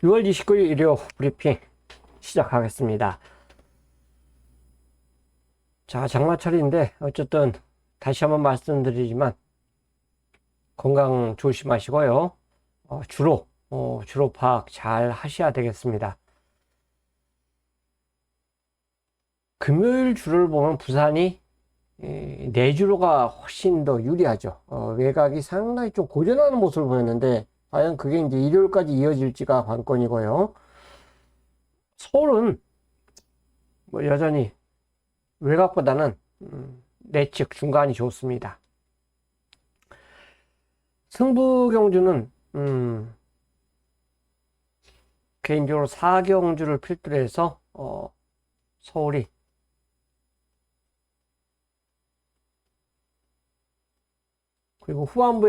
6월 29일 일요 브리핑 시작하겠습니다. 자, 장마철인데 어쨌든 다시 한번 말씀드리지만 건강 조심하시고요. 주로 파악 잘 하셔야 되겠습니다. 금요일 주를 보면 부산이 내주로가 훨씬 더 유리하죠. 외곽이 상당히 좀 고전하는 모습을 보였는데 과연 그게 이제 일요일까지 이어질지가 관건이고요. 서울은 뭐 여전히 외곽보다는 내측 중간이 좋습니다. 승부 경주는 개인적으로 4경주를 필두로 해서 서울이 그리고 후반부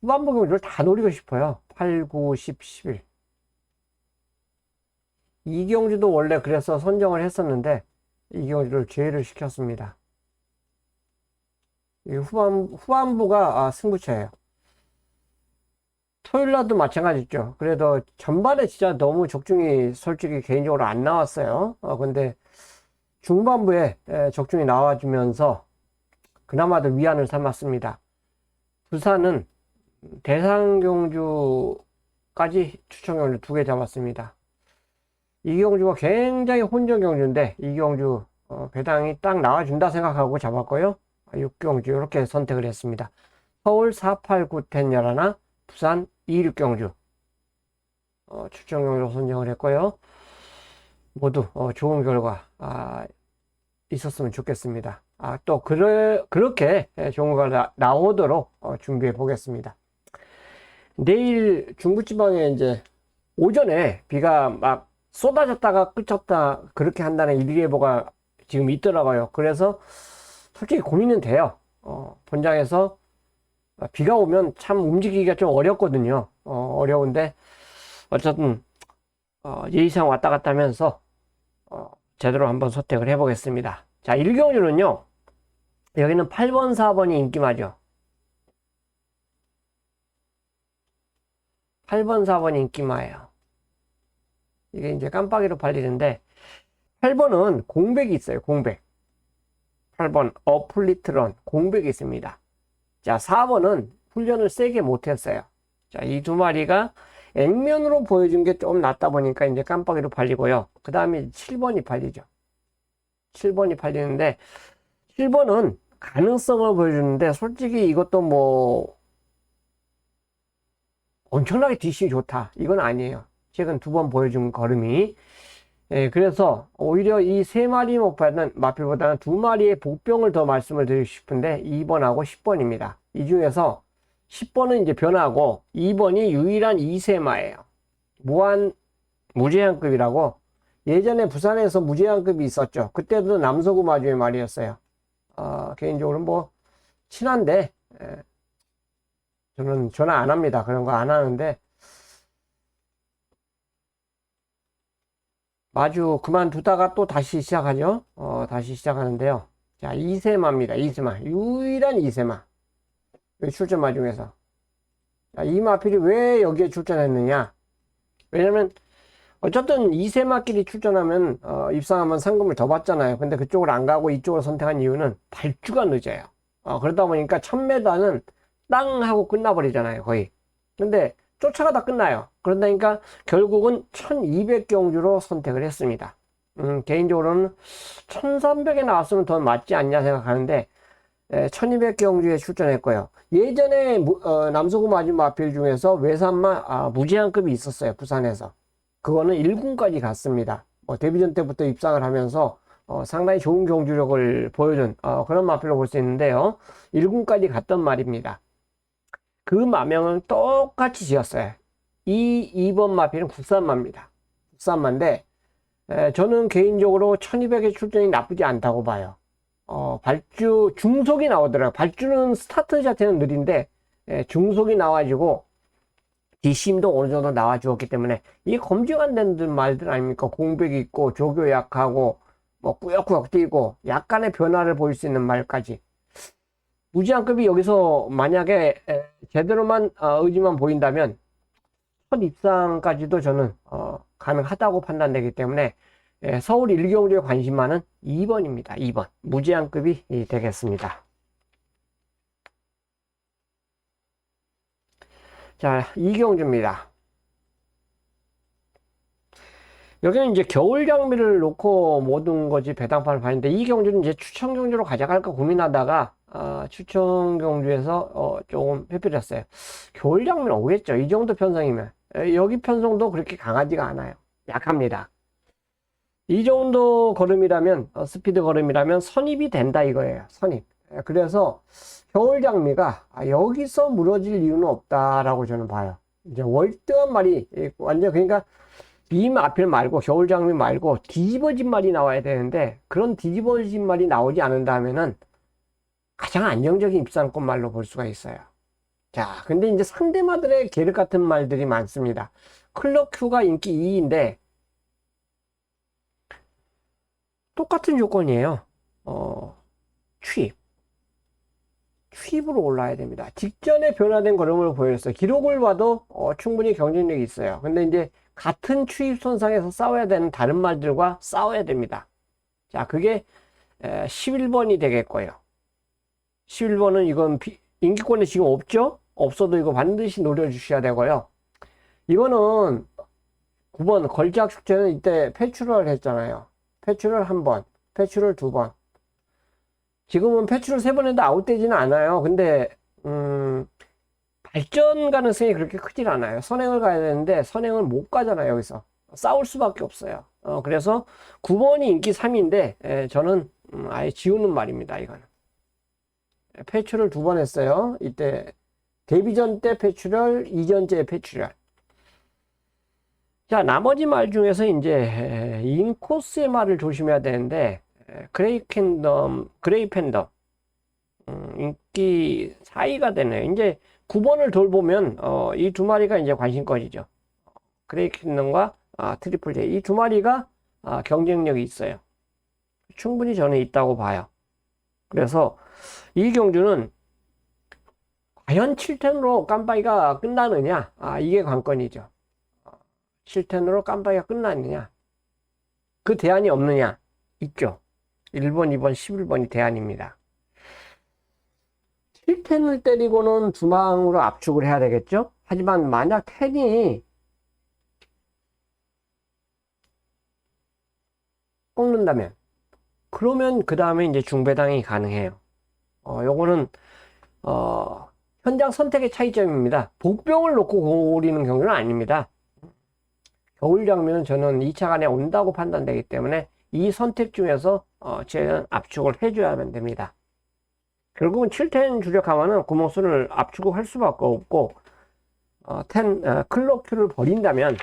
경주를 다 노리고 싶어요. 8, 9, 10, 11. 이 경주도 원래 그래서 선정을 했었는데 이 경주를 제외를 시켰습니다. 이 후반부가 승부처예요. 토요일날도 마찬가지죠. 그래도 전반에 진짜 너무 적중이 솔직히 개인적으로 안 나왔어요. 근데 중반부에 적중이 나와주면서 그나마도 위안을 삼았습니다. 부산은 대상경주까지 추천경주 2개 잡았습니다. 이 경주가 굉장히 혼전 경주인데 이 경주 배당이 딱 나와준다 생각하고 잡았고요. 6경주 이렇게 선택을 했습니다. 서울 4, 8, 9, 10, 11, 부산 2, 6경주 추천경주로 선정을 했고요. 모두 좋은 결과 있었으면 좋겠습니다. 또 그렇게 좋은 결과 나오도록 준비해 보겠습니다. 내일 중부지방에 이제 오전에 비가 막 쏟아졌다가 그쳤다 그렇게 한다는 일기예보가 지금 있더라고요. 그래서 솔직히 고민은 돼요. 본장에서 비가 오면 참 움직이기가 좀 어렵거든요. 어려운데 어쨌든 예의상 왔다 갔다 하면서 제대로 한번 선택을 해 보겠습니다. 자, 1경주는요 여기는 8번 4번이 인기마죠. 8번 4번이 인기마예요. 이게 이제 깜빡이로 팔리는데 8번은 공백이 있어요. 공백. 8번 어플리트런 공백이 있습니다. 자, 4번은 훈련을 세게 못했어요. 자, 이 두 마리가 액면으로 보여준 게 좀 낫다 보니까 이제 깜빡이로 팔리고요. 그 다음에 7번이 팔리죠. 7번이 팔리는데 7번은 가능성을 보여주는데 솔직히 이것도 뭐 엄청나게 뒷심이 좋다 이건 아니에요. 최근 2번 보여준 걸음이. 그래서 오히려 이 3마리 마필보다는 2마리의 복병을 더 말씀을 드리고 싶은데 2번하고 10번입니다. 이 중에서 10번은 이제 변하고 2번이 유일한 2세마예요. 무제한급이라고 예전에 부산에서 무제한급이 있었죠. 그때도 남서구 마주의 말이었어요. 개인적으로 뭐 친한데 저는 전화 안 합니다. 그런 거 안 하는데 마주 그만두다가 또 다시 시작하죠. 다시 시작하는데요. 자, 2세마입니다. 2세마. 유일한 2세마. 여기 출전마 중에서. 자, 이 마필이 왜 여기에 출전했느냐? 왜냐면, 어쨌든 2세마끼리 출전하면, 입상하면 상금을 더 받잖아요. 근데 그쪽을 안 가고 이쪽을 선택한 이유는 발주가 늦어요. 그러다 보니까 1000m는 땅 하고 끝나버리잖아요. 거의. 근데, 쫓아가다 끝나요. 그러다니까 결국은 1200경주로 선택을 했습니다. 개인적으로는 1300에 나왔으면 더 맞지 않냐 생각하는데 1200경주에 출전했고요. 예전에 남서구 마지막필 중에서 외산마 무제한급이 있었어요. 부산에서. 그거는 1군까지 갔습니다. 데뷔전 때부터 입상을 하면서 상당히 좋은 경주력을 보여준 그런 마필로 볼 수 있는데요. 1군까지 갔던 말입니다. 그 마명은 똑같이 지었어요. 2번 마필은 국산마입니다. 국산마인데 저는 개인적으로 1200의 출전이 나쁘지 않다고 봐요. 발주 중속이 나오더라고요. 발주는 스타트 자체는 느린데 중속이 나와지고 뒷심도 어느 정도 나와주었기 때문에 이게 검증 안 된 말들 아닙니까? 공백이 있고 조교 약하고 뭐 꾸역꾸역 뛰고 약간의 변화를 보일 수 있는 말까지. 무제한급이 여기서 만약에 제대로만 의지만 보인다면 첫 입상까지도 저는 가능하다고 판단되기 때문에 서울 1경주에 관심 많은 2번입니다. 2번 무제한급이 되겠습니다. 자, 2경주입니다. 여기는 이제 겨울 장미를 놓고 모든 것이 배당판을 봤는데, 이 경주는 이제 추천 경주로 가져갈까 고민하다가 추천 경주에서 조금 회피했어요. 겨울 장미는 오겠죠. 이 정도 편성이면. 여기 편성도 그렇게 강하지가 않아요. 약합니다. 이 정도 걸음이라면, 스피드 걸음이라면 선입이 된다 이거예요. 선입. 그래서 겨울 장미가 여기서 무너질 이유는 없다라고 저는 봐요. 이제 월등한 말이 완전, 그러니까 빔 앞필 말고 겨울 장미 말고 뒤집어진 말이 나와야 되는데, 그런 뒤집어진 말이 나오지 않는다면은 가장 안정적인 입상권 말로 볼 수가 있어요. 자, 근데 이제 상대마들의 계륵 같은 말들이 많습니다. 클럭큐가 인기 2위인데 똑같은 조건이에요. 취입으로 올라야 됩니다. 직전에 변화된 걸음을 보였어요. 기록을 봐도 충분히 경쟁력이 있어요. 근데 이제 같은 취입 선상에서 싸워야 되는 다른 말들과 싸워야 됩니다. 자, 그게 11번이 되겠고요. 11번은 이건 인기권에 지금 없죠? 없어도 이거 반드시 노려주셔야 되고요. 이거는 9번 걸작 축제는 이때 패출을 했잖아요. 패출을 1번, 패출을 2번. 지금은 패출을 3번 해도 아웃되지는 않아요. 근데 발전 가능성이 그렇게 크질 않아요. 선행을 가야 되는데 선행을 못 가잖아요. 여기서 싸울 수밖에 없어요. 그래서 9번이 인기 3인데 저는 아예 지우는 말입니다. 이거는 패출을 2번 했어요. 이때 데뷔전 때 패출을, 이전째 패출을. 자, 나머지 말 중에서 이제 인코스의 말을 조심해야 되는데, 그레이 팬덤 인기 4위가 되네요. 이제 9번을 돌보면 이 두 마리가 이제 관심거리죠. 그레이 팬덤과 트리플 J, 이 두 마리가 경쟁력이 있어요. 충분히 저는 있다고 봐요. 그래서 이 경주는 과연 7텐으로 깜빡이가 끝나느냐, 이게 관건이죠. 7텐으로 깜빡이가 끝나느냐, 그 대안이 없느냐, 있죠. 1번, 2번, 11번이 대안입니다. 7텐을 때리고는 두망으로 압축을 해야 되겠죠. 하지만 만약 10이 꺾는다면, 그러면 그 다음에 이제 중배당이 가능해요. 요거는 현장 선택의 차이점입니다. 복병을 놓고 고리는 경우는 아닙니다. 겨울 장미는 저는 2차 간에 온다고 판단되기 때문에 이 선택 중에서 저는 압축을 해줘야만 됩니다. 결국은 7텐 주력하면은 구멍수를 압축을 할 수밖에 없고, 클로큐를 버린다면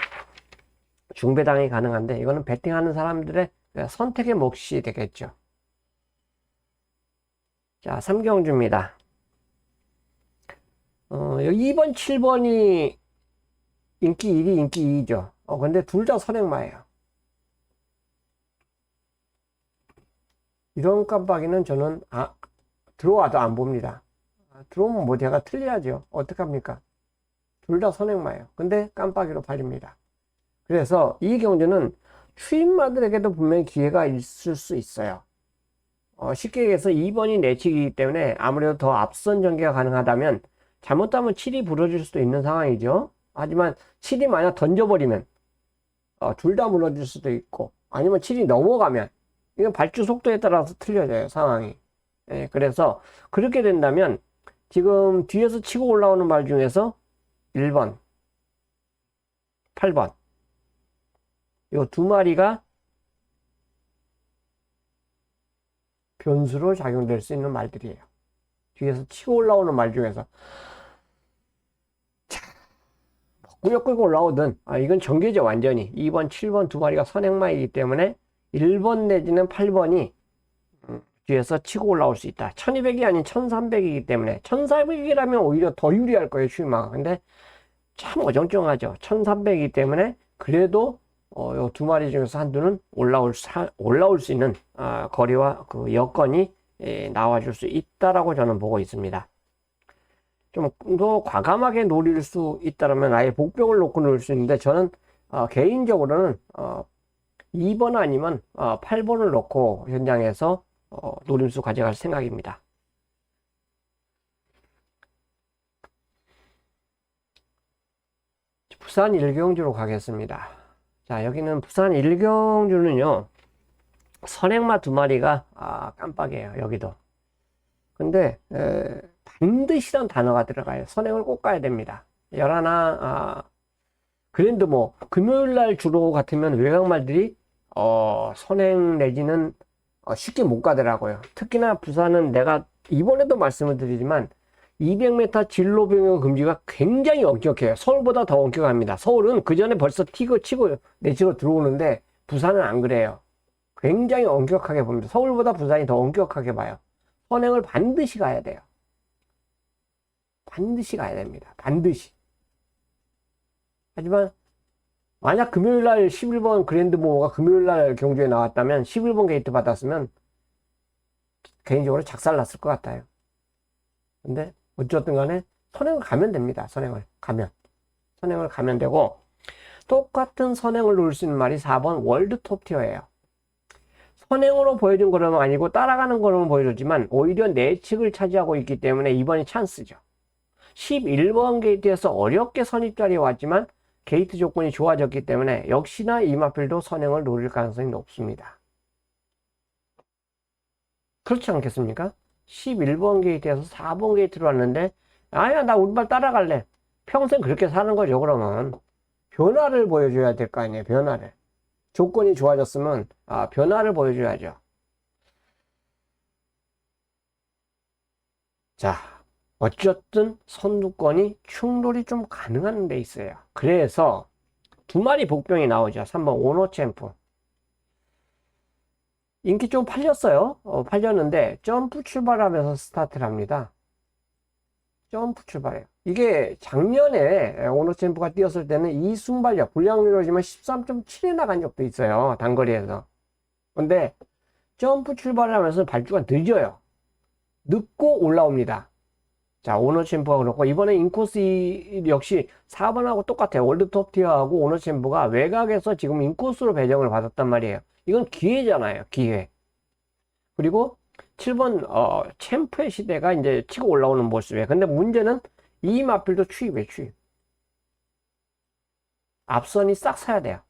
중배당이 가능한데, 이거는 배팅하는 사람들의 선택의 몫이 되겠죠. 자, 3경주입니다. 2번, 7번이 인기 1위, 인기 2위죠. 근데 둘 다 선행마예요. 이런 깜빡이는 저는 들어와도 안 봅니다. 들어오면 뭐 제가 틀려야죠. 어떡합니까? 둘 다 선행마예요. 근데 깜빡이로 팔립니다. 그래서 이 경주는 추임마들에게도 분명히 기회가 있을 수 있어요. 쉽게 얘기해서 2번이 내치기이기 때문에 아무래도 더 앞선 전개가 가능하다면, 잘못하면 7이 부러질 수도 있는 상황이죠. 하지만 7이 만약 던져버리면 둘 다 무너질 수도 있고, 아니면 7이 넘어가면, 이건 발주 속도에 따라서 틀려져요, 상황이. 그래서 그렇게 된다면 지금 뒤에서 치고 올라오는 말 중에서 1번, 8번, 이 두 마리가 변수로 작용될 수 있는 말들이에요. 뒤에서 치고 올라오는 말 중에서. 꾸역 끌고 올라오든, 이건 정규죠, 완전히. 2번, 7번 두 마리가 선행마이기 때문에 1번 내지는 8번이 뒤에서 치고 올라올 수 있다. 1200이 아닌 1300이기 때문에, 1400이라면 오히려 더 유리할 거예요, 추임마가. 근데 참 어정쩡하죠. 1300이기 때문에 그래도 요 두 마리 중에서 한두는 올라올 수 있는 거리와 그 여건이 나와줄 수 있다라고 저는 보고 있습니다. 좀 더 과감하게 노릴 수 있다면 아예 복병을 놓고 노릴 수 있는데 저는 개인적으로는 2번 아니면 8번을 놓고 현장에서 노림수 가져갈 생각입니다. 부산 일경주로 가겠습니다. 자, 여기는 부산 일경주는요, 선행마 두 마리가 깜빡이에요. 여기도. 근데 반드시란 단어가 들어가요. 선행을 꼭 가야 됩니다. 열하나 그랜드 뭐 금요일날 주로 같으면 외곽말들이 선행 내지는 쉽게 못 가더라고요. 특히나 부산은 내가 이번에도 말씀을 드리지만 200m 진로 변경 금지가 굉장히 엄격해요. 서울보다 더 엄격합니다. 서울은 그 전에 벌써 치고 내치로 들어오는데 부산은 안 그래요. 굉장히 엄격하게 봅니다. 서울보다 부산이 더 엄격하게 봐요. 선행을 반드시 가야 돼요. 반드시 가야 됩니다. 반드시. 하지만 만약 금요일날 11번 그랜드모어가 금요일날 경주에 나왔다면 11번 게이트 받았으면 개인적으로 작살났을 것 같아요. 근데 어쨌든 간에 선행을 가면 됩니다. 선행을 가면 되고, 똑같은 선행을 놓을 수 있는 말이 4번 월드 톱티어예요. 선행으로 보여준 거는 아니고 따라가는 거는 보여줬지만 오히려 내측을 차지하고 있기 때문에 이번이 찬스죠. 11번 게이트에서 어렵게 선입자리에 왔지만 게이트 조건이 좋아졌기 때문에 역시나 이마필도 선행을 노릴 가능성이 높습니다. 그렇지 않겠습니까? 11번 게이트에서 4번 게이트로 왔는데 아야 나 운발 따라갈래. 평생 그렇게 사는 거죠. 그러면 변화를 보여줘야 될 거 아니에요. 변화를. 조건이 좋아졌으면 변화를 보여줘야죠. 자, 어쨌든 선두권이 충돌이 좀 가능한 데 있어요. 그래서 두 마리 복병이 나오죠. 3번 오너챔프. 인기 좀 팔렸어요. 팔렸는데 점프 출발하면서 스타트를 합니다. 점프 출발해요. 이게 작년에 오너챔프가 뛰었을 때는 이 순발력 불량률로지만 13.7에 나간 적도 있어요. 단거리에서. 근데 점프 출발을 하면서 발주가 늦어요. 늦고 올라옵니다. 자, 오너챔프가 그렇고 이번에 인코스 역시 4번하고 똑같아요. 월드톱 티어하고 오너챔프가 외곽에서 지금 인코스로 배정을 받았단 말이에요. 이건 기회잖아요. 기회. 그리고 7번 챔프의 시대가 이제 치고 올라오는 모습이에요. 근데 문제는 이 마필도 추입이에요. 추입. 앞선이 싹 서야 돼요.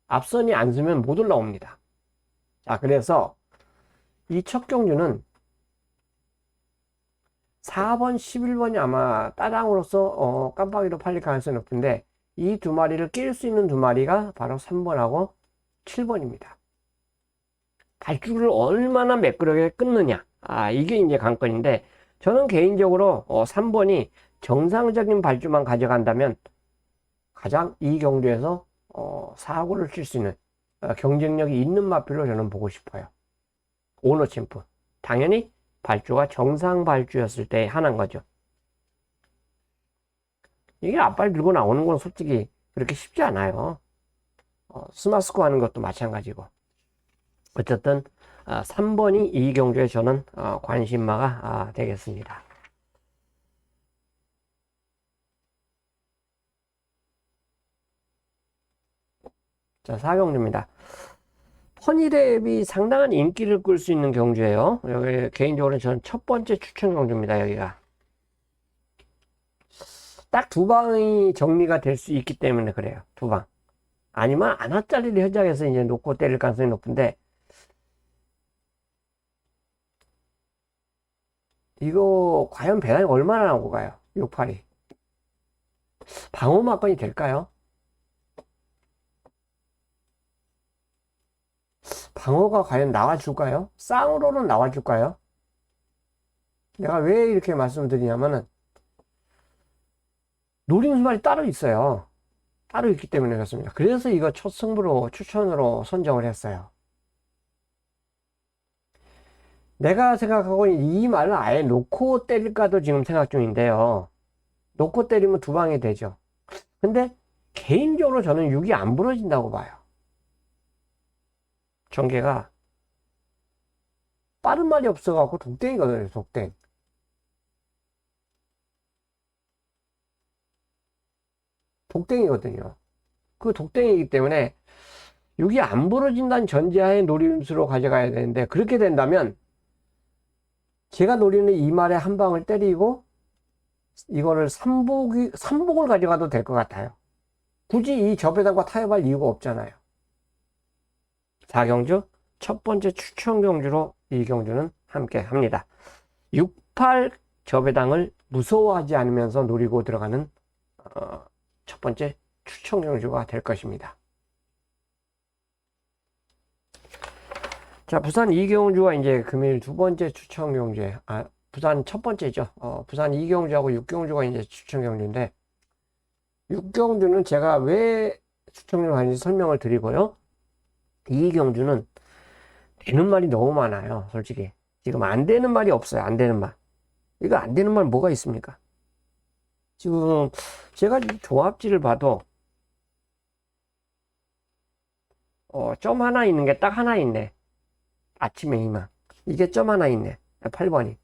앞선이 안 서면 못 올라옵니다. 자, 그래서 이 첫 경주는 4번, 11번이 아마 따랑으로서 깜빡이로 팔릴 가능성이 높은데 이 두 마리를 낄 수 있는 두 마리가 바로 3번하고 7번입니다. 발주를 얼마나 매끄럽게 끊느냐. 이게 이제 관건인데 저는 개인적으로 3번이 정상적인 발주만 가져간다면 가장 이 경주에서 사고를 칠 수 있는 경쟁력이 있는 마필로 저는 보고 싶어요. 오너챔프. 당연히 발주가 정상 발주였을 때 하는 거죠. 이게 앞발 들고 나오는 건 솔직히 그렇게 쉽지 않아요. 스마스코 하는 것도 마찬가지고. 어쨌든 3번이 이 경주에 저는 관심마가 되겠습니다. 자, 4경주입니다. 퍼니랩이 상당한 인기를 끌 수 있는 경주예요. 여기 개인적으로 저는 첫 번째 추천 경주입니다. 여기가 딱 두 방이 정리가 될 수 있기 때문에 그래요. 두 방. 아니면 안화짜리를 현장에서 이제 놓고 때릴 가능성이 높은데 이거 과연 배당이 얼마나 나오고 가요? 682 방어막건이 될까요? 방어가 과연 나와줄까요? 쌍으로는 나와줄까요? 내가 왜 이렇게 말씀을 드리냐면은 노림수말이 따로 있어요. 따로 있기 때문에 그렇습니다. 그래서 이거 첫 승부로 추천으로 선정을 했어요. 내가 생각하고 이 말을 아예 놓고 때릴까도 지금 생각 중인데요. 놓고 때리면 두 방이 되죠. 근데 개인적으로 저는 6이 안 부러진다고 봐요. 전개가 빠른 말이 없어갖고 독땡이거든요. 독땡. 독땡이거든요. 그 독땡이기 때문에 여기 안 부러진다는 전제하에 노림수로 가져가야 되는데, 그렇게 된다면 제가 노리는 이 말에 한 방을 때리고 이거를 삼복을 가져가도 될 것 같아요. 굳이 이 접에다가 타협할 이유가 없잖아요. 4경주 첫 번째 추천 경주로 이 경주는 함께 합니다. 6, 8 접배당을 무서워하지 않으면서 노리고 들어가는 첫 번째 추천 경주가 될 것입니다. 자, 부산 2경주가 이제 금일 두 번째 추천 경주에, 부산 첫 번째죠. 부산 2경주하고 6경주가 이제 추천 경주인데, 6경주는 제가 왜 추천 경주를 하는지 설명을 드리고요. 2경주는 되는 말이 너무 많아요. 솔직히. 지금 안 되는 말이 없어요. 안 되는 말. 이거 안 되는 말 뭐가 있습니까? 지금 제가 조합지를 봐도 점 하나 있는 게 딱 하나 있네. 아침에 희망. 이게 점 하나 있네. 8번이.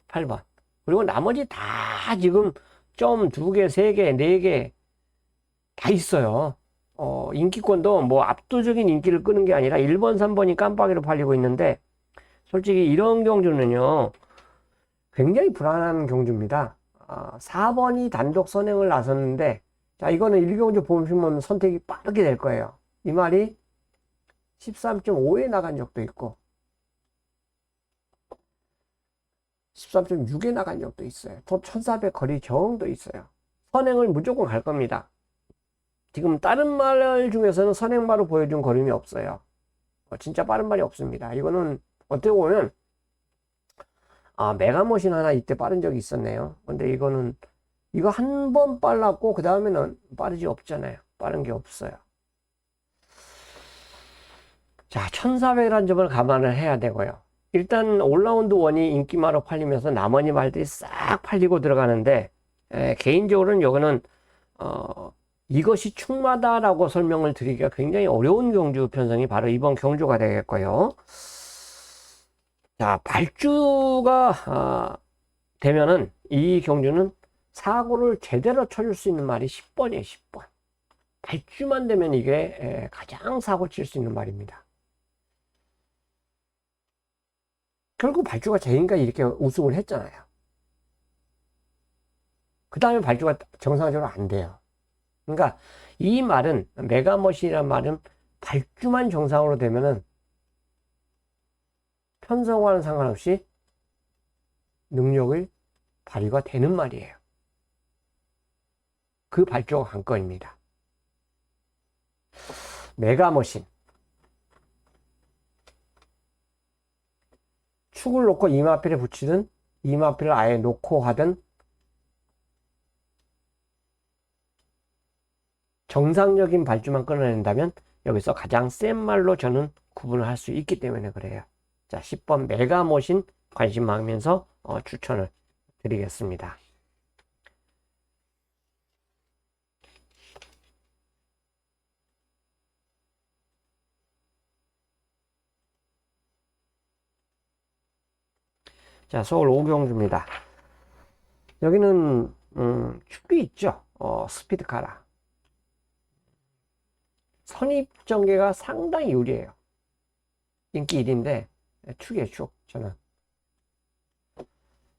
8번. 그리고 나머지 다 지금 점 2개, 3개, 4개 다 있어요. 인기권도 뭐 압도적인 인기를 끄는 게 아니라 1번, 3번이 깜빡이로 팔리고 있는데, 솔직히 이런 경주는요, 굉장히 불안한 경주입니다. 4번이 단독 선행을 나섰는데, 자, 이거는 1경주 보시면 선택이 빠르게 될 거예요. 이 말이 13.5에 나간 적도 있고, 13.6에 나간 적도 있어요. 또 1400 거리 정도 있어요. 선행을 무조건 갈 겁니다. 지금 다른 말 중에서는 선행마로 보여준 걸음이 없어요. 진짜 빠른 말이 없습니다. 이거는 어떻게 보면 메가머신 하나 이때 빠른 적이 있었네요. 근데 이거 한 번 빨랐고 그 다음에는 빠르지 없잖아요. 빠른 게 없어요. 자, 1400이라는 점을 감안을 해야 되고요. 일단 올라운드 원이 인기마로 팔리면서 나머지 말들이 싹 팔리고 들어가는데, 개인적으로는 이거는 이것이 충마다라고 설명을 드리기가 굉장히 어려운 경주 편성이 바로 이번 경주가 되겠고요. 자, 발주가 되면은 이 경주는 사고를 제대로 쳐줄 수 있는 말이 10번이에요. 10번. 발주만 되면 이게 가장 사고 칠 수 있는 말입니다. 결국 발주가 제인가 이렇게 우승을 했잖아요. 그 다음에 발주가 정상적으로 안 돼요. 그러니까 이 말은, 메가머신이라는 말은 발주만 정상으로 되면은 편성과는 상관없이 능력을 발휘가 되는 말이에요. 그 발주가 관건입니다. 메가머신. 축을 놓고 이마필에 붙이든 이마필을 아예 놓고 하든 정상적인 발주만 끊어낸다면 여기서 가장 센 말로 저는 구분을 할 수 있기 때문에 그래요. 자, 10번 메가머신 관심 많으면서 추천을 드리겠습니다. 자, 서울 5경주입니다. 여기는 축이 있죠. 스피드카라. 선입 전개가 상당히 유리해요. 인기 1인데 축이에요. 축. 저는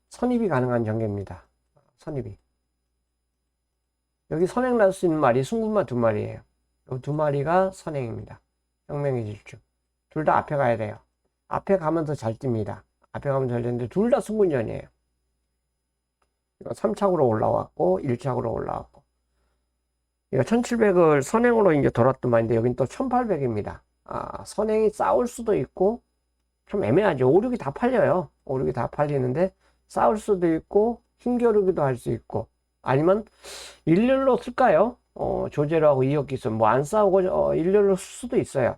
선입이 가능한 전개입니다. 선입이. 여기 선행 날 수 있는 말이 순군마 2마리예요. 이 2마리가 선행입니다. 혁명의 질주. 둘 다 앞에 가야 돼요. 앞에 가면 더 잘 뜁니다. 앞에 가면 잘 되는데 둘 다 순군전이에요. 3착으로 올라왔고 1착으로 올라왔고, 이거 1700을 선행으로 이제 돌았더만인데 여긴 또 1800입니다. 선행이 싸울 수도 있고 좀 애매하죠. 5, 6이 다 팔려요. 5, 6이 다 팔리는데 싸울 수도 있고 힘겨루기도 할 수 있고, 아니면 일렬로 쓸까요? 조제로 하고 이역기술 뭐 안 싸우고 일렬로 쓸 수도 있어요.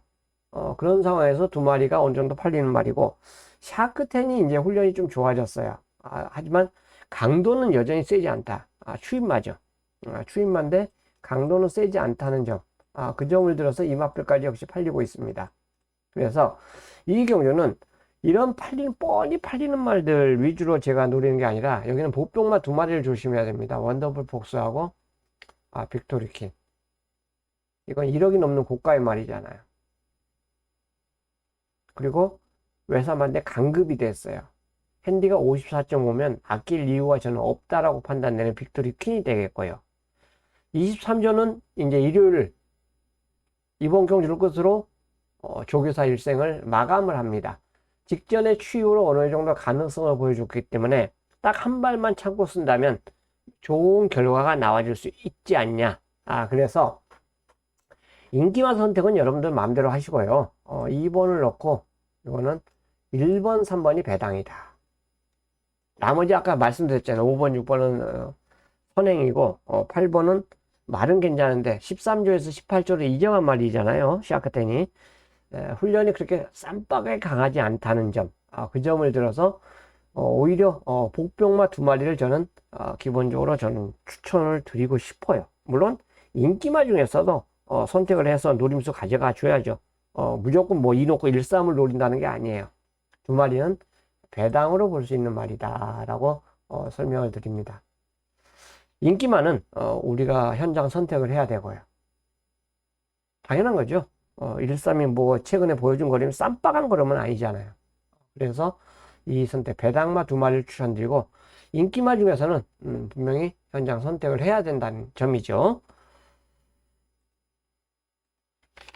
그런 상황에서 2마리가 어느 정도 팔리는 말이고, 샤크텐이 이제 훈련이 좀 좋아졌어요. 하지만 강도는 여전히 세지 않다. 추임마죠. 추임마인데 강도는 세지 않다는 점. 그 점을 들어서 이마필까지 역시 팔리고 있습니다. 그래서 이 경주는 이런 뻔히 팔리는 말들 위주로 제가 노리는 게 아니라, 여기는 보병마 2마리를 조심해야 됩니다. 원더풀 폭스하고 빅토리킨. 이건 1억이 넘는 고가의 말이잖아요. 그리고 외삼한데 강급이 됐어요. 핸디가 54.5면 아낄 이유가 저는 없다라고 판단되는 빅토리 퀸이 되겠고요. 23조는 이제 일요일 이번 경주를 끝으로 조교사 일생을 마감을 합니다. 직전에 추이로 어느 정도 가능성을 보여줬기 때문에 딱 한 발만 참고 쓴다면 좋은 결과가 나와줄 수 있지 않냐. 그래서 인기만 선택은 여러분들 마음대로 하시고요. 2번을 넣고 이거는 1번, 3번이 배당이다. 나머지 아까 말씀드렸잖아요. 5번, 6번은 선행이고 8번은 말은 괜찮은데 13조에서 18조를 이정한 말이잖아요. 시아카텐이. 훈련이 그렇게 쌈박하게 강하지 않다는 점. 그 점을 들어서 오히려 복병마 2마리를 저는 기본적으로 저는 추천을 드리고 싶어요. 물론 인기마 중에서도 선택을 해서 노림수 가져가 줘야죠. 무조건 뭐 2놓고 1, 3을 노린다는 게 아니에요. 2마리는 배당으로 볼 수 있는 말이다 라고 설명을 드립니다. 인기마는 우리가 현장 선택을 해야 되고요. 당연한 거죠. 1, 3이 뭐 최근에 보여준 거리면 쌈박한 거라면 아니잖아요. 그래서 이 선택 배당마 2마리를 추천드리고 인기마 중에서는 분명히 현장 선택을 해야 된다는 점이죠.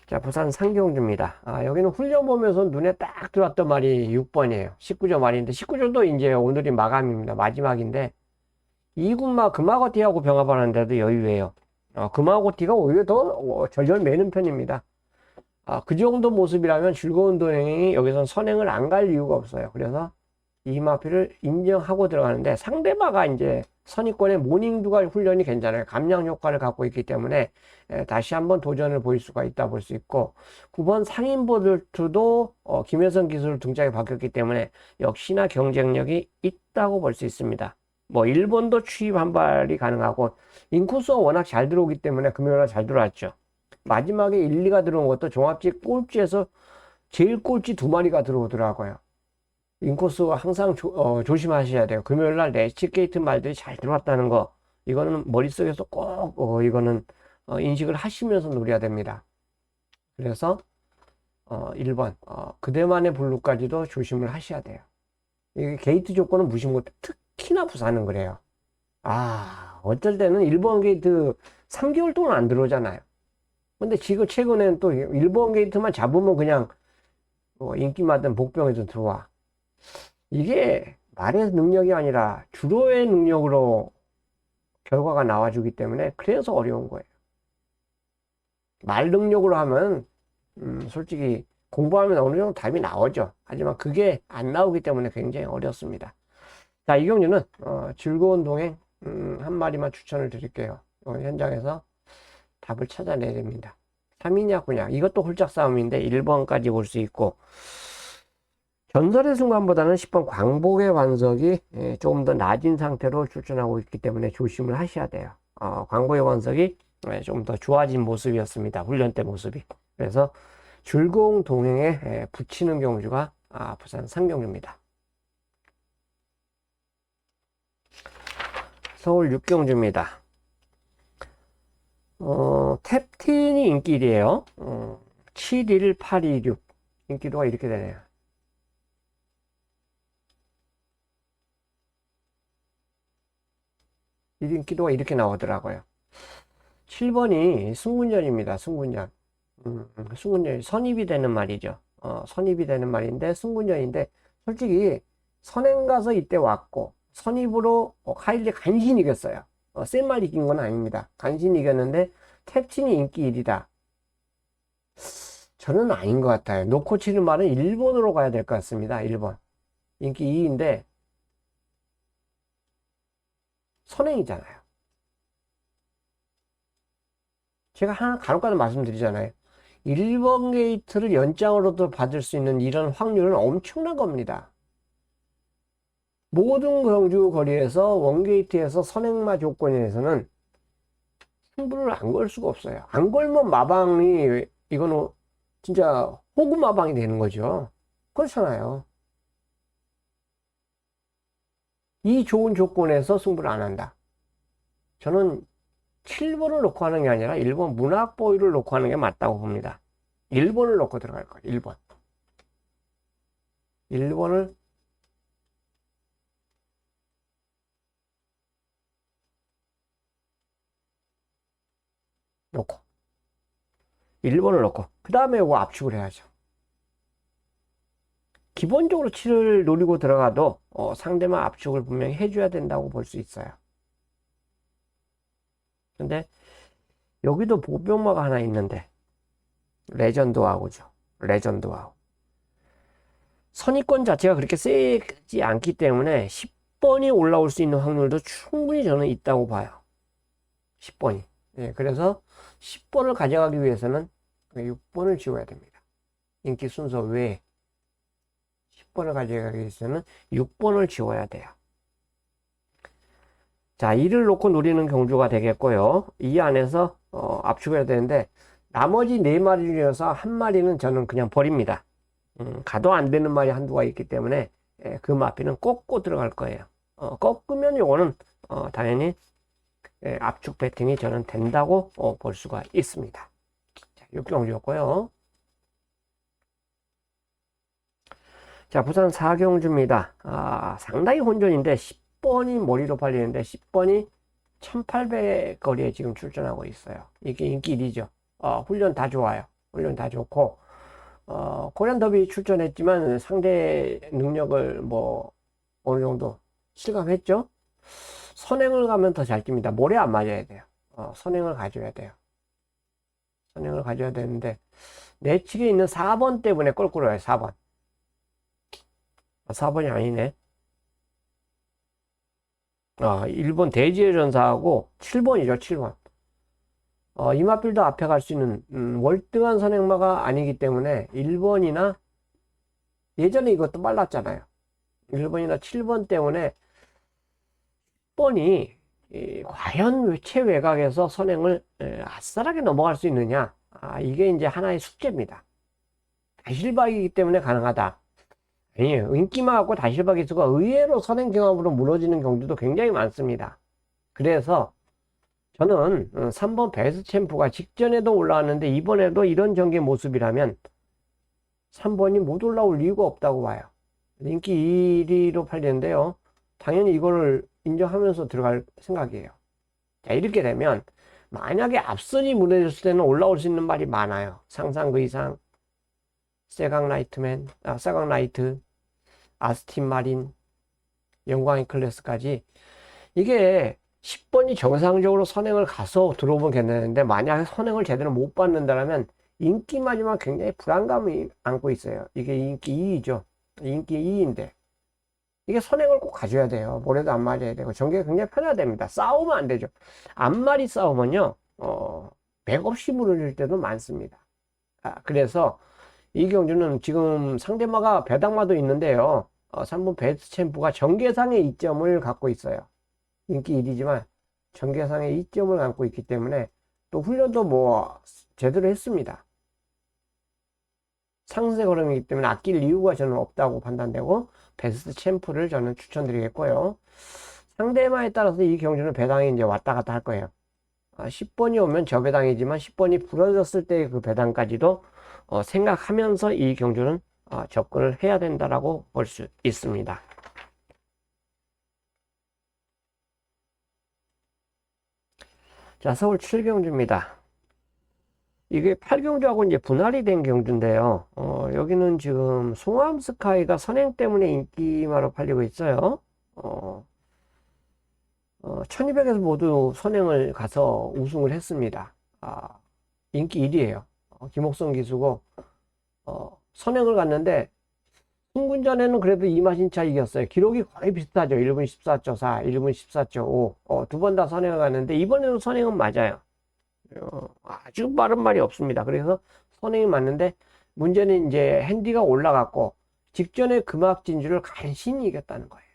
자, 부산 상경주입니다. 여기는 훈련 보면서 눈에 딱 들어왔던 말이 6번이에요. 19조 말인데 19조도 이제 오늘이 마감입니다. 마지막인데 이군마 금화고티하고 병합하는데도 여유해요. 금화고티가 오히려 더 절절 매는 편입니다. 그 정도 모습이라면 즐거운 도행이 여기서 선행을 안 갈 이유가 없어요. 그래서 이마피를 인정하고 들어가는데 상대마가 이제 선입권의 모닝두갈 훈련이 괜찮아요. 감량 효과를 갖고 있기 때문에 다시 한번 도전을 보일 수가 있다 볼 수 있고 9번 상인보드도 김혜성 기술 등장이 바뀌었기 때문에 역시나 경쟁력이 있다고 볼 수 있습니다. 뭐 1번도 추입 한 발이 가능하고 인코스가 워낙 잘 들어오기 때문에 금요일날 잘 들어왔죠. 마지막에 1, 2가 들어온 것도 종합지 꼴찌에서 제일 꼴찌 2마리가 들어오더라고요. 인코스가 항상 조심하셔야 돼요. 금요일날 레치게이트 말들이 잘 들어왔다는 거 이거는 머릿속에서 꼭 이거는 인식을 하시면서 노려야 됩니다. 그래서 1번 그대만의 블루까지도 조심을 하셔야 돼요. 이게 게이트 조건은 무시 못해. 특히나 부산은 그래요. 어쩔 때는 1번 게이트 3개월 동안 안 들어오잖아요. 근데 지금 최근에는 또 1번 게이트만 잡으면 그냥 인기 많던 복병에도 들어와. 이게 말의 능력이 아니라 주로의 능력으로 결과가 나와주기 때문에 그래서 어려운 거예요. 말 능력으로 하면 솔직히 공부하면 어느 정도 답이 나오죠. 하지만 그게 안 나오기 때문에 굉장히 어렵습니다. 자, 이경주는 즐거운 동행 한 마리만 추천을 드릴게요. 현장에서 답을 찾아내야 됩니다. 3이냐 9냐 이것도 홀짝 싸움인데 1번까지 볼 수 있고 전설의 순간보다는 10번 광복의 완석이 조금 더 낮은 상태로 출전하고 있기 때문에 조심을 하셔야 돼요. 광복의 완석이 좀 더 좋아진 모습이었습니다. 훈련 때 모습이. 그래서 즐거운 동행에 붙이는 경주가 부산 상경주입니다. 서울 6경주입니다. 탭틴이 인기일이에요. 71826 인기도가 이렇게 되네요. 이 인기도가 이렇게 나오더라고요. 7번이 승군전입니다. 승군전. 승군전이 선입이 되는 말이죠. 선입이 되는 말인데 승군전인데 솔직히 선행 가서 이때 왔고 선입으로 하일리 간신히 이겼어요. 센 말 이긴 건 아닙니다. 간신히 이겼는데 탭틴이 인기 1이다. 저는 아닌 것 같아요. 놓고 치는 말은 1번으로 가야 될 것 같습니다. 1번. 인기 2인데 선행이잖아요. 제가 하나 간혹가다 말씀드리잖아요. 1번 게이트를 연장으로도 받을 수 있는 이런 확률은 엄청난 겁니다. 모든 경주 거리에서 원게이트에서 선행마 조건에서는 승부를 안 걸 수가 없어요. 안 걸면 마방이 이거는 진짜 호구 마방이 되는 거죠. 그렇잖아요. 이 좋은 조건에서 승부를 안 한다. 저는 7번을 놓고 하는 게 아니라 1번 문학보유를 놓고 하는 게 맞다고 봅니다. 1번을 놓고 들어갈 거예요. 1번. 1번을 놓고 1번을 놓고 그 다음에 이거 압축을 해야죠. 기본적으로 7을 노리고 들어가도 상대방 압축을 분명히 해줘야 된다고 볼 수 있어요. 근데 여기도 보병마가 하나 있는데 레전드와우죠. 레전드와우. 선입권 자체가 그렇게 세지 않기 때문에 10번이 올라올 수 있는 확률도 충분히 저는 있다고 봐요. 10번이. 예, 그래서 10번을 가져가기 위해서는 6번을 지워야 됩니다. 인기 순서 외에 10번을 가져가기 위해서는 6번을 지워야 돼요. 자, 2를 놓고 노리는 경주가 되겠고요. 이 안에서 압축해야 되는데 나머지 4마리 중에서 한 마리는 저는 그냥 버립니다. 가도 안 되는 말이 한두가 있기 때문에 그 마피는 꺾고 들어갈 거예요. 꺾으면 요거는 당연히 압축 배팅이 저는 된다고 볼 수가 있습니다. 자, 6경주였고요. 자, 부산 4경주입니다. 상당히 혼전인데 10번이 머리로 팔리는데 10번이 1800 거리에 지금 출전하고 있어요. 이게 인기 1위죠. 훈련 다 좋아요. 훈련 다 좋고 고려안 더비 출전했지만 상대 능력을 뭐 어느 정도 실감했죠. 선행을 가면 더 잘 뜁니다. 모래 안 맞아야 돼요. 선행을 가져야 돼요. 선행을 가져야 되는데 내측에 있는 4번 때문에 껄끄러워요. 4번. 4번이 아니네. 1번 대지의 전사하고 7번이죠. 7번. 이마필도 앞에 갈 수 있는 월등한 선행마가 아니기 때문에 1번이나 예전에 이것도 빨랐잖아요. 1번이나 7번 때문에 10번이 과연 최외곽에서 선행을 아싸하게 넘어갈 수 있느냐. 이게 이제 하나의 숙제입니다. 다실박이기 때문에 가능하다. 아니에요. 인기만 갖고 다실박 기수가 의외로 선행 경합으로 무너지는 경주도 굉장히 많습니다. 그래서 저는 3번 베스트 챔프가 직전에도 올라왔는데 이번에도 이런 전개 모습이라면 3번이 못 올라올 이유가 없다고 봐요. 인기 1위로 팔리는데요. 당연히 이거를 인정하면서 들어갈 생각이에요. 자, 이렇게 되면 만약에 앞선이 무너졌을 때는 올라올 수 있는 말이 많아요. 상상 그 이상, 세강 라이트, 아스틴 마린, 영광의 클래스까지 이게 10번이 정상적으로 선행을 가서 들어오면 괜찮은데 만약에 선행을 제대로 못 받는다면 인기마지만 굉장히 불안감을 안고 있어요. 이게 인기 2위죠. 인기 2위인데 이게 선행을 꼭 가져야 돼요. 모래도 안 맞아야 되고 전개가 굉장히 편해야 됩니다. 싸우면 안 되죠. 앞마리 싸우면요 맥없이 무너질 때도 많습니다. 그래서 이 경주는 지금 상대마가 배당마도 있는데요. 3번 베스트 챔프가 전개상의 이점을 갖고 있어요. 인기 1위지만 전개상의 이점을 갖고 있기 때문에 또 훈련도 뭐 제대로 했습니다. 상승세 걸음이기 때문에 아낄 이유가 저는 없다고 판단되고 베스트 챔프를 저는 추천드리겠고요. 상대마에 따라서 이 경주는 배당이 이제 왔다 갔다 할 거예요. 10번이 오면 저 배당이지만 10번이 부러졌을 때 그 배당까지도 생각하면서 이 경주는 접근을 해야 된다라고 볼 수 있습니다. 자, 서울 7경주입니다. 이게 8경주하고 이제 분할이 된 경주인데요. 여기는 지금 송암 스카이가 선행 때문에 인기마로 팔리고 있어요. 1200에서 모두 선행을 가서 우승을 했습니다. 인기 1위에요. 김옥성 기수고, 선행을 갔는데, 승군전에는 그래도 이마신차 이겼어요. 기록이 거의 비슷하죠. 1분 14.4, 1분 14.5. 두 번 다 선행을 갔는데, 이번에도 선행은 맞아요. 아주 빠른 말이 없습니다. 그래서 선행이 맞는데, 문제는 이제 핸디가 올라갔고, 직전에 금악 진주를 간신히 이겼다는 거예요.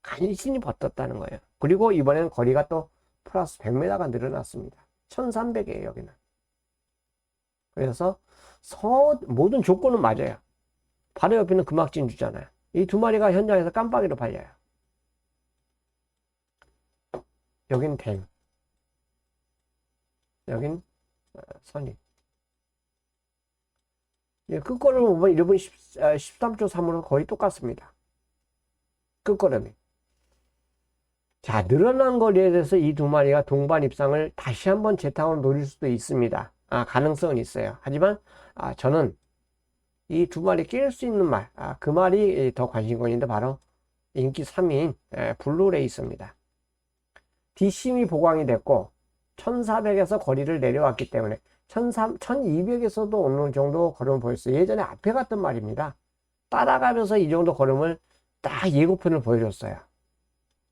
간신히 버텼다는 거예요. 그리고 이번에는 거리가 또 플러스 100m가 늘어났습니다. 1300이에요, 여기는. 그래서 모든 조건은 맞아요. 바로 옆에 있는 금악진 주잖아요. 이 두 마리가 현장에서 깜빡이로 팔려요. 여기는 댐. 여긴 선입. 끝걸음을 보면 1분 13초 3으로 거의 똑같습니다. 끝걸음이. 자, 늘어난 거리에 대해서 이 두 마리가 동반 입상을 다시 한번 재탕으로 노릴 수도 있습니다. 가능성은 있어요. 하지만 저는 이 두 마리 낄 수 있는 말, 그 말이 더 관심권인데 바로 인기 3위인 블루레이스입니다. 뒷심이 보강이 됐고 1400에서 거리를 내려왔기 때문에 1200에서도 어느 정도 걸음을 보였어요. 예전에 앞에 갔던 말입니다. 따라가면서 이 정도 걸음을 딱 예고편을 보여줬어요.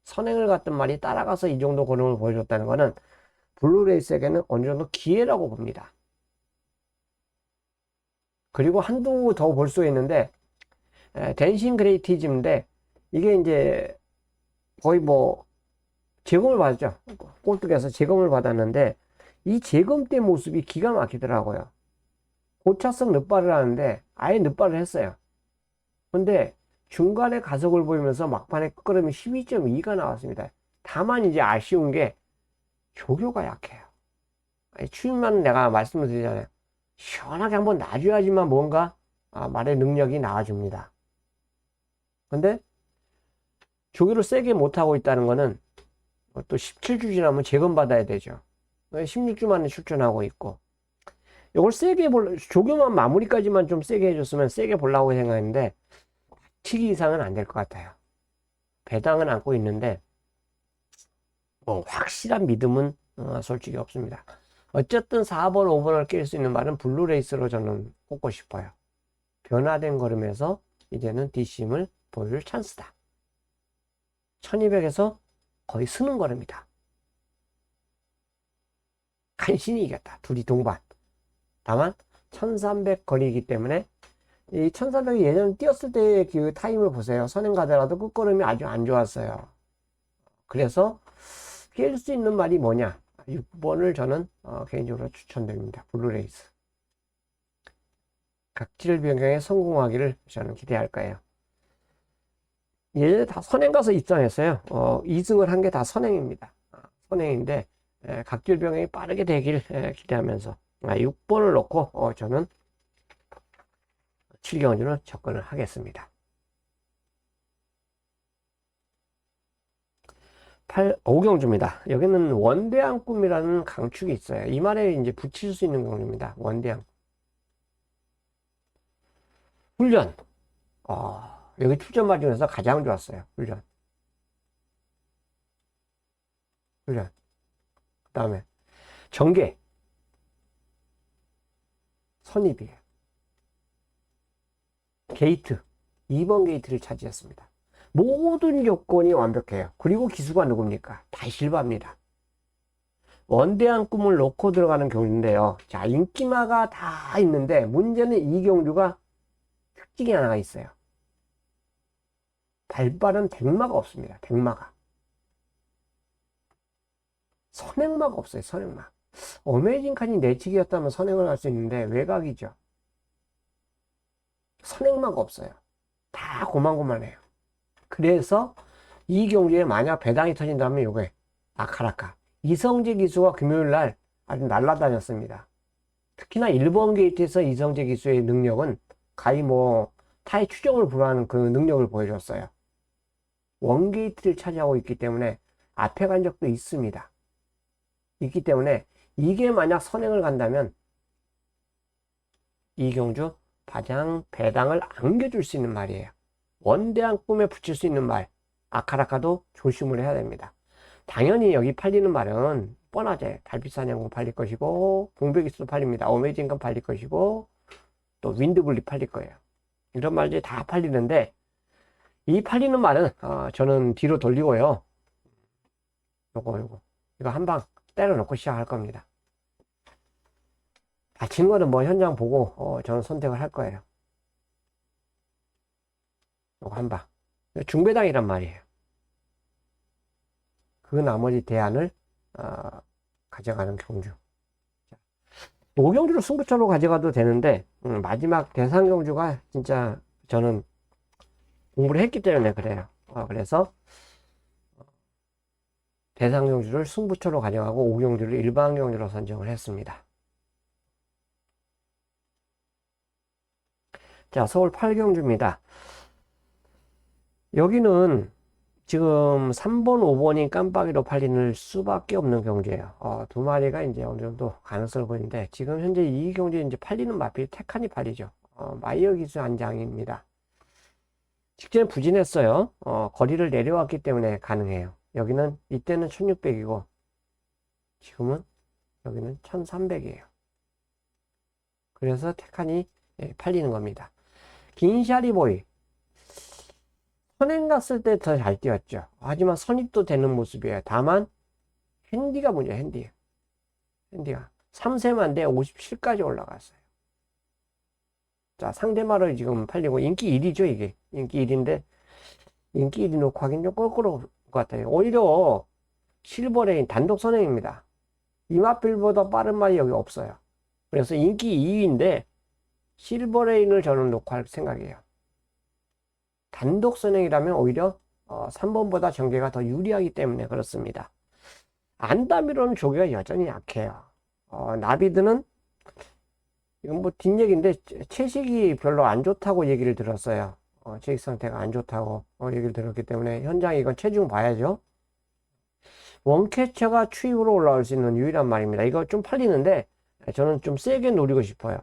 선행을 갔던 말이 따라가서 이 정도 걸음을 보여줬다는 것은 블루레이스에게는 어느 정도 기회라고 봅니다. 그리고 한두 더 볼 수 있는데 댄싱 그레이티즘인데 이게 이제 거의 뭐 제검을 받았죠. 꼴뚜기에서 제검을 받았는데 이 제검 때 모습이 기가 막히더라고요. 고차성 늪발을 하는데 아예 늪발을 했어요. 근데 중간에 가속을 보이면서 막판에 끝걸음이 12.2가 나왔습니다. 다만 이제 아쉬운 게 조교가 약해요. 추임만 내가 말씀을 드리잖아요. 시원하게 한번 놔줘야지만 뭔가 말의 능력이 나와줍니다. 근데 조교를 세게 못하고 있다는 거는 또 17주 지나면 재검받아야 되죠. 16주 만에 출전하고 있고 이걸 세게 조교만 마무리까지만 좀 세게 해줬으면 세게 보려고 생각했는데 치기 이상은 안 될 것 같아요. 배당은 안고 있는데 뭐 확실한 믿음은 솔직히 없습니다. 어쨌든 4번, 5번을 낄 수 있는 말은 블루레이스로 저는 꼽고 싶어요. 변화된 걸음에서 이제는 뒷심을 보여줄 찬스다. 1200에서 거의 쓰는 걸음이다. 간신히 이겼다. 둘이 동반. 다만 1300 거리이기 때문에 이 1300이 예전 뛰었을 때의 그 타임을 보세요. 선행 가더라도 끝걸음이 아주 안 좋았어요. 그래서 깰 수 있는 말이 뭐냐? 6번을 저는 개인적으로 추천드립니다. 블루레이스. 각질 변경에 성공하기를 저는 기대할 거예요. 예전에 다 선행 가서 입장했어요. 2승을 한 게 다 선행입니다. 선행인데 각질 변경이 빠르게 되길 기대하면서 6번을 놓고 저는 7경주는 접근을 하겠습니다. 5경주입니다. 여기는 원대한 꿈이라는 강축이 있어요. 이 말에 이제 붙일 수 있는 경주입니다. 원대한 훈련. 여기 출전마 중에서 가장 좋았어요. 훈련. 그 다음에 전개. 선입이에요. 게이트. 2번 게이트를 차지했습니다. 모든 조건이 완벽해요. 그리고 기수가 누굽니까? 다 실바입니다. 원대한 꿈을 놓고 들어가는 경주인데요. 자, 인기마가 다 있는데 문제는 이 경주가 특징이 하나가 있어요. 발발은 백마가 없습니다. 백마가. 선행마가 없어요. 선행마. 어메이징 칸이 내치기였다면 선행을 할 수 있는데 외곽이죠. 선행마가 없어요. 다 고만고만해요. 그래서 이 경주에 만약 배당이 터진다면 요게 아카라카. 이성재 기수가 금요일날 아주 날라다녔습니다. 특히나 1번 게이트에서 이성재 기수의 능력은 가히 뭐 타의 추정을 불허하는 그 능력을 보여줬어요. 원 게이트를 차지하고 있기 때문에 앞에 간 적도 있습니다. 있기 때문에 이게 만약 선행을 간다면 이 경주 가장 배당을 안겨줄 수 있는 말이에요. 원대한 꿈에 붙일 수 있는 말, 아카라카도 조심을 해야 됩니다. 당연히 여기 팔리는 말은 뻔하죠. 달빛사냥공 팔릴 것이고 공백이수도 팔립니다. 어메이징건 팔릴 것이고 또 윈드블리 팔릴 거예요. 이런 말들이 다 팔리는데 이 팔리는 말은 저는 뒤로 돌리고요. 이거 한방 때려놓고 시작할 겁니다. 다친 거는 뭐 현장 보고 저는 선택을 할 거예요. 요거 한방 중배당이란 말이에요. 그 나머지 대안을 가져가는 경주. 5경주를 승부처로 가져가도 되는데 마지막 대상 경주가 진짜 저는 공부를 했기 때문에 그래요. 그래서 대상 경주를 승부처로 가정하고 5경주를 일반 경주로 선정을 했습니다. 자, 서울 8경주입니다. 여기는 지금 3번, 5번이 깜빡이로 팔리는 수밖에 없는 경주예요. 두 마리가 이제 어느 정도 가능성을 보이는데, 지금 현재 이 경주에 이제 팔리는 마필 택한이 팔리죠. 마이어 기수 한 장입니다. 직전에 부진했어요. 거리를 내려왔기 때문에 가능해요. 여기는, 이때는 1600이고, 지금은 여기는 1300이에요. 그래서 택한이 팔리는 겁니다. 긴샤리보이. 선행 갔을 때 더 잘 뛰었죠. 하지만 선입도 되는 모습이에요. 다만 핸디가 문제예요. 핸디가 3세만데 57까지 올라갔어요. 자, 상대마를 지금 팔리고 인기 1위죠. 이게 인기 1위인데 인기 1위 놓고 하긴 좀 껄끄러울 것 같아요. 오히려 실버레인 단독 선행입니다. 이마필보다 빠른 말이 여기 없어요. 그래서 인기 2위인데 실버레인을 저는 놓고 할 생각이에요. 단독 선행이라면 오히려 3번보다 전개가 더 유리하기 때문에 그렇습니다. 안다미로는 조개가 여전히 약해요. 나비드는 이건 뭐 뒷얘기인데 채식이 별로 안 좋다고 얘기를 들었어요. 채식 상태가 안 좋다고 얘기를 들었기 때문에 현장에 이건 체중 봐야죠. 원캐쳐가 추입으로 올라올 수 있는 유일한 말입니다. 이거 좀 팔리는데 저는 좀 세게 노리고 싶어요.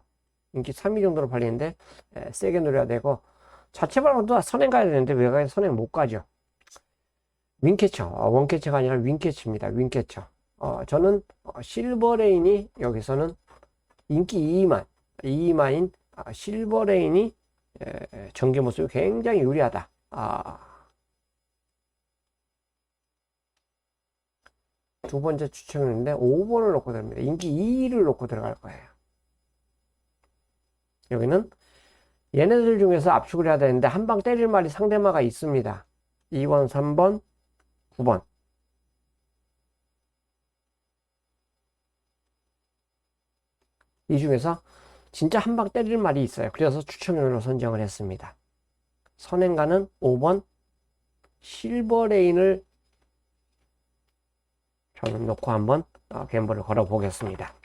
인기 3위 정도로 팔리는데 세게 노려야 되고, 자체발로도 선행 가야 되는데 외곽에 선행 못 가죠. 윙캐쳐, 원캐쳐가 아니라 윙캐쳐입니다. 윙캐쳐. 저는 실버레인이 여기서는 인기 2위만인 실버레인이 전개 모습이 굉장히 유리하다. 두 번째 추천인데 5번을 놓고 들어갑니다. 인기 2위를 놓고 들어갈 거예요. 여기는 얘네들 중에서 압축을 해야 되는데 한 방 때릴 말이 상대마가 있습니다. 2번, 3번, 9번. 이 중에서 진짜 한 방 때릴 말이 있어요. 그래서 추천으로 선정을 했습니다. 선행가는 5번 실버레인을 저는 놓고 한번 갬블을 걸어 보겠습니다.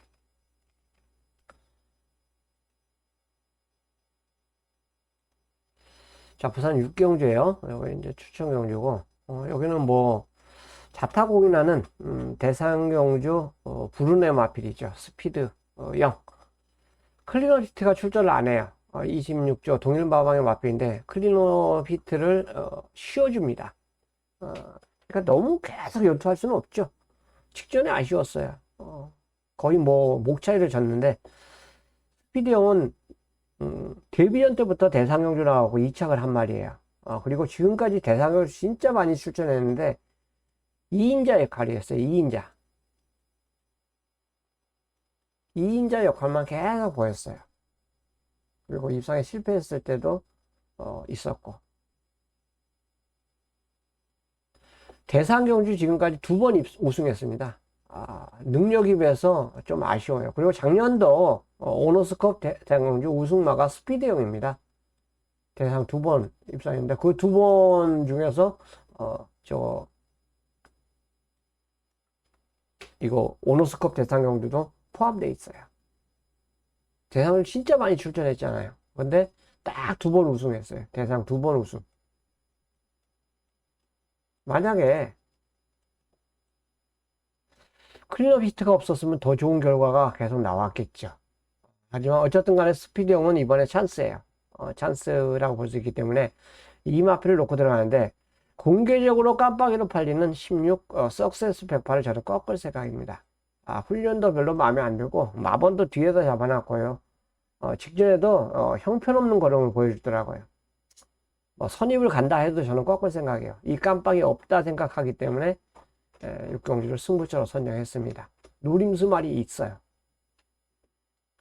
자, 부산 6경주예요. 여기 이제 추천 경주고, 여기는 뭐 자타공인하는 대상 경주 부르네 마필이죠. 스피드 0. 클리너히트가 출전을 안 해요. 26조 동일마방의 마필인데 클리너히트를 쉬어줍니다. 그러니까 너무 계속 연투할 수는 없죠. 직전에 아쉬웠어요. 거의 뭐 목 차이를 졌는데 스피드 0은 데뷔전 때부터 대상경주 나가고 2착을 한 말이에요. 그리고 지금까지 대상경주 진짜 많이 출전했는데 2인자 역할이었어요. 2인자. 2인자 역할만 계속 보였어요. 그리고 입상에 실패했을 때도 있었고. 대상경주 지금까지 2번 우승했습니다. 능력에 비해서 좀 아쉬워요. 그리고 작년도 오너스컵 대상경주 우승마가 스피드형입니다. 대상 2번 입상했는데 그 2번 중에서 이거 오너스컵 대상경주도 포함되어 있어요. 대상을 진짜 많이 출전했잖아요. 근데 딱 2번 우승했어요. 대상 2번 우승. 만약에 클린업 히트가 없었으면 더 좋은 결과가 계속 나왔겠죠. 하지만 어쨌든 간에 스피드형은 이번에 찬스예요. 찬스라고 볼 수 있기 때문에 이 마필을 놓고 들어가는데 공개적으로 깜빡이로 팔리는 16 석세스 108을 저는 꺾을 생각입니다. 훈련도 별로 마음에 안 들고 마번도 뒤에다 잡아놨고요. 직전에도 형편없는 걸음을 보여주더라고요. 선입을 간다 해도 저는 꺾을 생각이에요. 이 깜빡이 없다 생각하기 때문에 육경주를 승부처로 선정했습니다. 노림수 말이 있어요.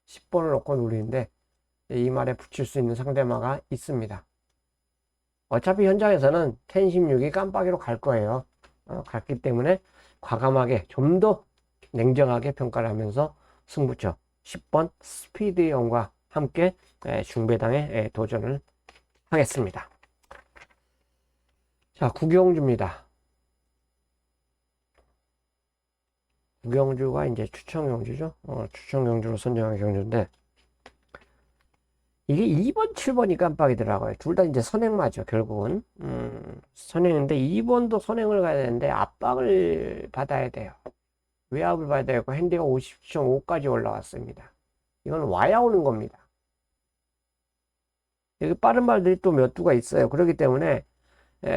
10번을 놓고 노리는데 이 말에 붙일 수 있는 상대마가 있습니다. 어차피 현장에서는 10-16이 깜빡이로 갈 거예요. 갔기 때문에 과감하게 좀 더 냉정하게 평가를 하면서 승부처 10번 스피드형과 함께 중배당에 도전을 하겠습니다. 자, 구경주입니다. 구경주가 이제 추천 경주죠. 추천 경주로 선정한 경주인데, 이게 2번, 7번이 깜빡이더라고요. 둘 다 이제 선행마죠, 결국은. 선행인데, 2번도 선행을 가야 되는데, 압박을 받아야 돼요. 외압을 받아야 되고, 핸디가 50.5까지 올라왔습니다. 이건 와야 오는 겁니다. 여기 빠른 말들이 또 몇 두가 있어요. 그렇기 때문에,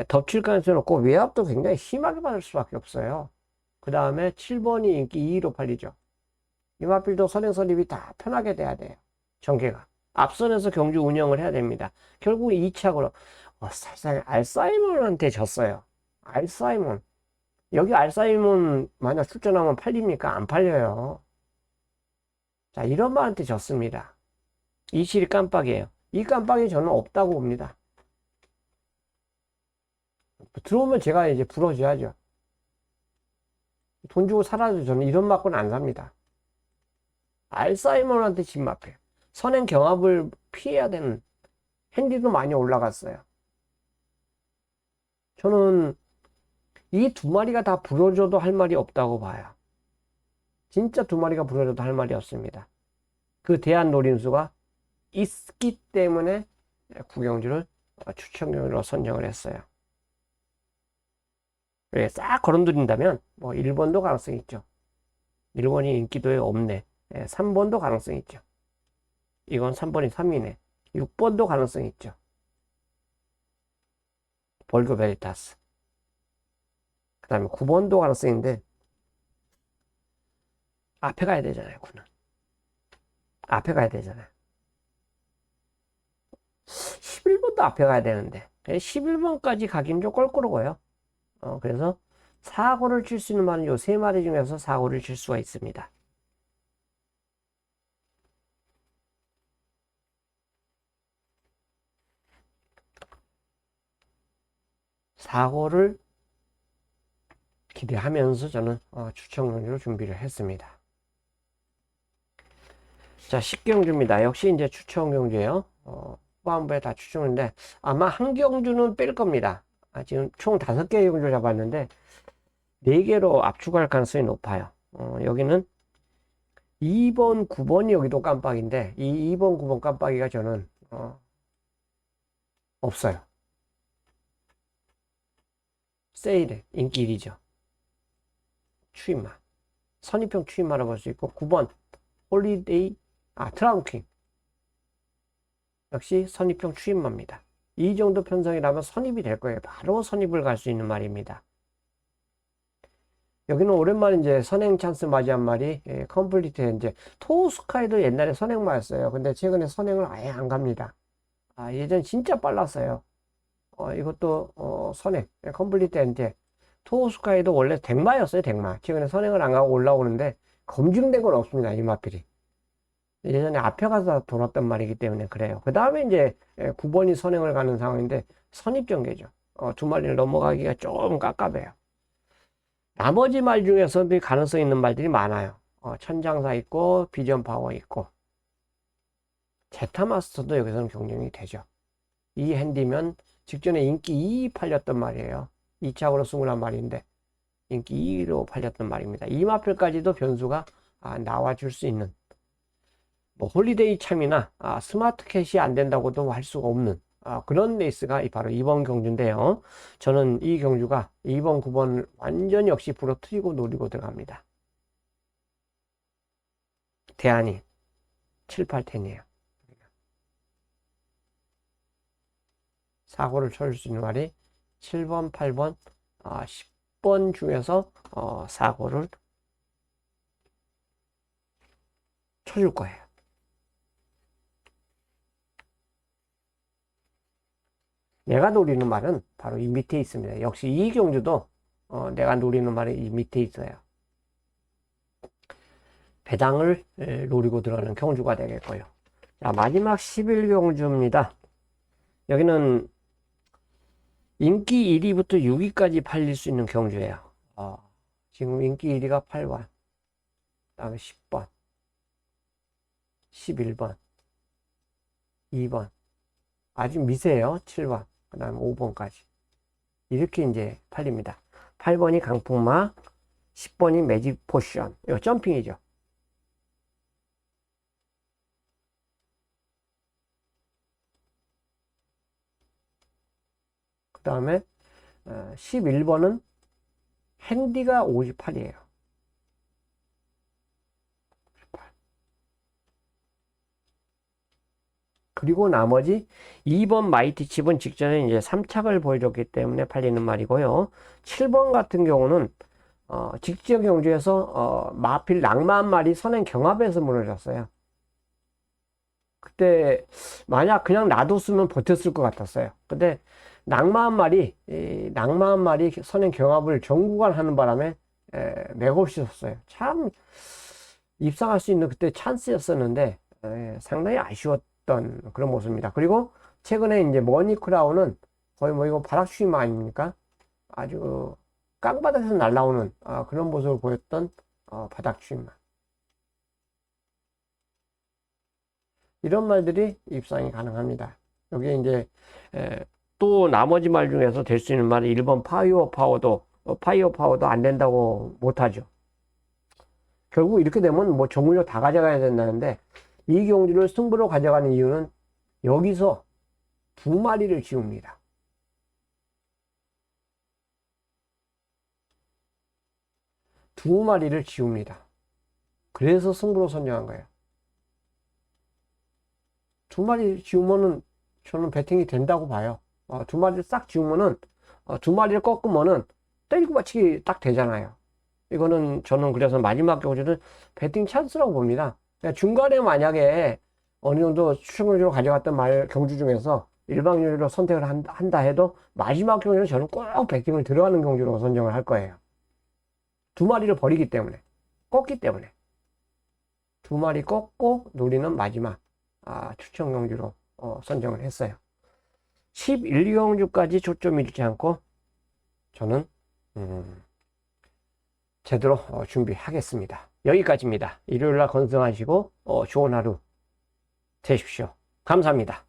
덮칠 가능성이 높고, 외압도 굉장히 심하게 받을 수밖에 없어요. 그 다음에 7번이 인기 2위로 팔리죠. 이마필도 선행 선입이 다 편하게 돼야 돼요. 전개가. 앞선에서 경주 운영을 해야 됩니다. 결국 2착으로 살짝 알사이몬한테 졌어요. 알사이몬. 여기 알사이몬 만약 출전하면 팔립니까? 안 팔려요. 자, 이런 말한테 졌습니다. 이 실이 깜빡이에요. 이 깜빡이 저는 없다고 봅니다. 들어오면 제가 이제 불어줘야죠. 돈 주고 살아도 저는 이런 맞고는 안 삽니다. 알사이몬한테 집합해요. 선행 경합을 피해야 되는 핸디도 많이 올라갔어요. 저는 이 두 마리가 다 부러져도 할 말이 없다고 봐요. 진짜 두 마리가 부러져도 할 말이 없습니다. 그 대한 노림수가 있기 때문에 구경주를 추천경주로 선정을 했어요. 왜 싹 걸음들인다면 뭐 1번도 가능성이 있죠. 1번이 인기도에 없네. 3번도 가능성이 있죠. 이건 3번이 3위네. 6번도 가능성이 있죠. 볼교 베리타스. 그 다음에 9번도 가능성인데 앞에 가야 되잖아요. 9는. 앞에 가야 되잖아요. 11번도 앞에 가야 되는데 11번까지 가긴 좀 껄끄러워요. 그래서 사고를 칠 수 있는 말은 요 세 마리 중에서 사고를 칠 수가 있습니다. 사고를 기대하면서 저는 추천 경주로 준비를 했습니다. 자, 10경주입니다. 역시 이제 추천 경주예요. 후반부에 다 추천인데 아마 한 경주는 뺄 겁니다. 지금 총 5개의 경주 잡았는데 4개로 압축할 가능성이 높아요. 여기는 2번, 9번이 여기도 깜빡인데 이 2번, 9번 깜빡이가 저는 없어요. 세일에 인기 1위죠. 추임마. 선입형 추임마라고 볼 수 있고 9번 홀리데이 트라운킹 역시 선입형 추임마입니다. 이 정도 편성이라면 선입이 될 거예요. 바로 선입을 갈 수 있는 말입니다. 여기는 오랜만에 이제 선행 찬스 맞이한 말이 컴플리트 이제 토스카이도 옛날에 선행마였어요. 근데 최근에 선행을 아예 안 갑니다. 예전 진짜 빨랐어요. 이것도 선행 컴플리트 이제 토스카이도 원래 덱마였어요. 덱마. 최근에 선행을 안 가고 올라오는데 검증된 건 없습니다. 이 마필이. 예전에 앞에 가서 돌았단 말이기 때문에 그래요. 그 다음에 이제 9번이 선행을 가는 상황인데 선입전개죠. 두 마리를 넘어가기가 좀 깝깝해요. 나머지 말 중에서도 가능성 있는 말들이 많아요. 천장사 있고 비전 파워 있고 제타마스터도 여기서는 경쟁이 되죠. 이 핸디면 직전에 인기 2위 팔렸던 말이에요. 2착으로 승을 말인데 인기 2위로 팔렸던 말입니다. 이 마필까지도 변수가 나와줄 수 있는 뭐 홀리데이 참이나 스마트 캣이 안 된다고도 할 수가 없는 그런 레이스가 바로 이번 경주인데요. 저는 이 경주가 2번, 9번을 완전히 역시 부러뜨리고 노리고 들어갑니다. 대안이 7, 8텐이에요. 사고를 쳐줄 수 있는 말이 7번, 8번, 10번 중에서 사고를 쳐줄 거예요. 내가 노리는 말은 바로 이 밑에 있습니다. 역시 이 경주도 내가 노리는 말은 이 밑에 있어요. 배당을 노리고 들어가는 경주가 되겠고요. 자, 마지막 11경주입니다. 여기는 인기 1위부터 6위까지 팔릴 수 있는 경주예요. 지금 인기 1위가 8번, 그 다음에 10번, 11번, 2번, 아주 미세해요. 7번, 그 다음에 5번까지. 이렇게 이제 팔립니다. 8번이 강풍마, 10번이 매직 포션. 이거 점핑이죠. 그 다음에 11번은 핸디가 58이에요. 그리고 나머지 2번 마이티 칩은 직전에 이제 3착을 보여줬기 때문에 팔리는 말이고요. 7번 같은 경우는 직전 경주에서 마필 낭마 한 마리 선행 경합에서 무너졌어요. 그때 만약 그냥 놔뒀으면 버텼을 것 같았어요. 근데 낭마 한 마리 선행 경합을 전구간 하는 바람에 맥없이 섰어요. 참 입상할 수 있는 그때 찬스였었는데 상당히 아쉬웠던 그런 모습입니다. 그리고 최근에 이제 머니크라운은 거의 뭐 이거 바닥슈임 아닙니까? 아주 깡바닥에서 날라오는 그런 모습을 보였던 바닥슈임. 이런 말들이 입상이 가능합니다. 여기에 이제 또 나머지 말 중에서 될 수 있는 말이 1번 파이어 파워도 안 된다고 못하죠. 결국 이렇게 되면 뭐 정글력 다 가져가야 된다는데 이 경주를 승부로 가져가는 이유는 여기서 2마리를 지웁니다. 2마리를 지웁니다. 그래서 승부로 선정한 거예요. 2마리 지우면은 저는 배팅이 된다고 봐요. 2마리를 싹 지우면은 2마리를 꺾으면은 때리고 맞히기 딱 되잖아요. 이거는 저는 그래서 마지막 경주는 배팅 찬스라고 봅니다. 그러니까 중간에 만약에 어느 정도 추천 경주로 가져갔던 경주 중에서 일반 경주로 선택을 한다 해도 마지막 경주는 저는 꼭 배팅을 들어가는 경주로 선정을 할 거예요. 2마리를 버리기 때문에, 꺾기 때문에 2마리 꺾고 노리는 마지막 추천 경주로 선정을 했어요. 11경주까지 초점 잃지 않고 저는 제대로 준비하겠습니다. 여기까지입니다. 일요일날 건승하시고 좋은 하루 되십시오. 감사합니다.